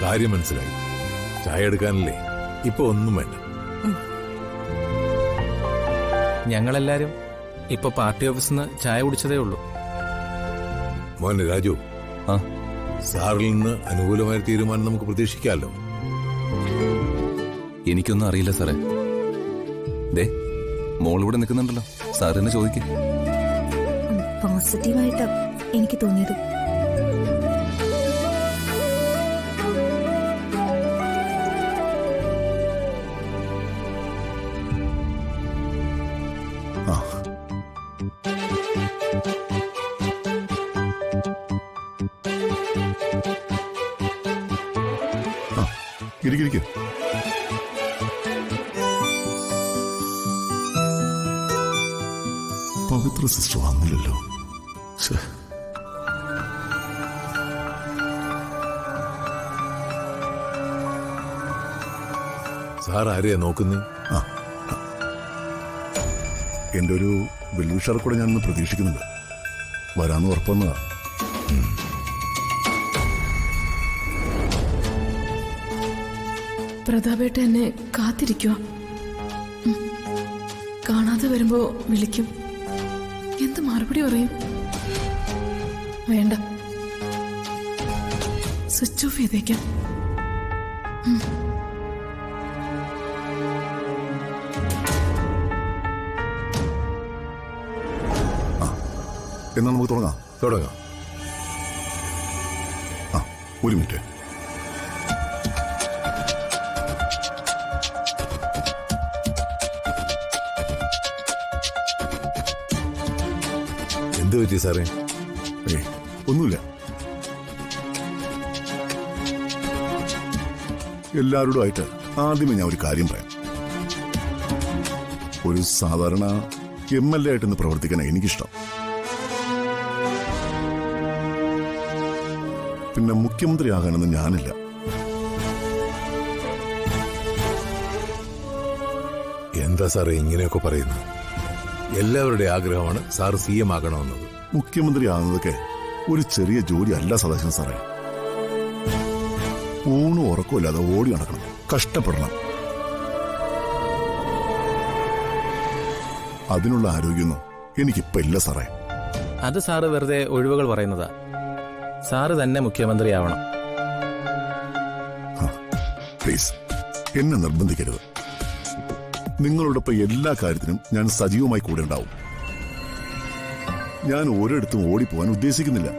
കാര്യം മനസ്സിലായി. ചായ എടുക്കാനല്ലേ? ഇപ്പൊ ഒന്നും വേണ്ട. ഞങ്ങളെല്ലാരും ഇപ്പൊ പാർട്ടി ഓഫീസിൽ നിന്ന് ചായ കുടിച്ചതേ ഉള്ളൂ. മോനെ രാജു, സാറിൽ നിന്ന് അനുകൂലമായ തീരുമാനം നമുക്ക് പ്രതീക്ഷിക്കാമല്ലോ. എനിക്കൊന്നും അറിയില്ല സാറേ. ദേ മോളിവിടെ നിൽക്കുന്നുണ്ടല്ലോ, സാർ തന്നെ ചോദിക്കും. പോസിറ്റീവായിട്ടാ എനിക്ക് തോന്നിയത്. ഇരിക്കും. പവിത്ര സിസ്റ്റർ വന്നില്ലല്ലോ. സാർ ആരെയാ നോക്കുന്നത്? എന്റെ ഒരു വെൽവിഷറെ കൂടെ ഞാനൊന്ന് പ്രതീക്ഷിക്കുന്നുണ്ട്. വരാന്ന് ഉറപ്പൊന്നതാ. പ്രതാപേട്ട എന്നെ കാത്തിരിക്കുക. കാണാതെ വരുമ്പോ വിളിക്കും. എന്ത് മറുപടി പറയും? വേണ്ട, സ്വിച്ച് ഓഫ് ചെയ്തേക്കാം. എന്നാ നമുക്ക് തുടങ്ങാം. ഒരു മിനിറ്റ്. എന്ത് പറ്റി സാറേ? ഒന്നുമില്ല. എല്ലാവരോടുമായിട്ട് ആദ്യമേ ഞാൻ ഒരു കാര്യം പറയാം. ഒരു സാധാരണ MLA ആയിട്ടൊന്ന് പ്രവർത്തിക്കാൻ എനിക്കിഷ്ടം. പിന്നെ മുഖ്യമന്ത്രിയാകാനൊന്നും ഞാനില്ല. എന്താ സാറേ ഇങ്ങനെയൊക്കെ പറയുന്നു? എല്ലാവരുടെ ആഗ്രഹമാണ് സാർ CM ആകണമെന്നത്. മുഖ്യമന്ത്രി ആകുന്നതൊക്കെ ഒരു ചെറിയ ജോലി അല്ല സദാശിവൻ സാറേ. ഊണും ഉറക്കമില്ലാതെ ഓടി നടക്കണം, കഷ്ടപ്പെടണം. അതിനുള്ള ആരോഗ്യമൊന്നും എനിക്കിപ്പോ ഇല്ല സാറേ. അത് സാറ് വെറുതെ ഒഴിവുകൾ പറയുന്നതാ. സാറ് തന്നെ മുഖ്യമന്ത്രിയാവണം. പ്ലീസ് എന്നെ നിർബന്ധിക്കരുത്. നിങ്ങളോടൊപ്പം എല്ലാ കാര്യത്തിനും ഞാൻ സജീവമായി കൂടെ ഉണ്ടാവും. ഞാൻ ഓരോരുത്തും ഓടിപ്പോവാൻ ഉദ്ദേശിക്കുന്നില്ല.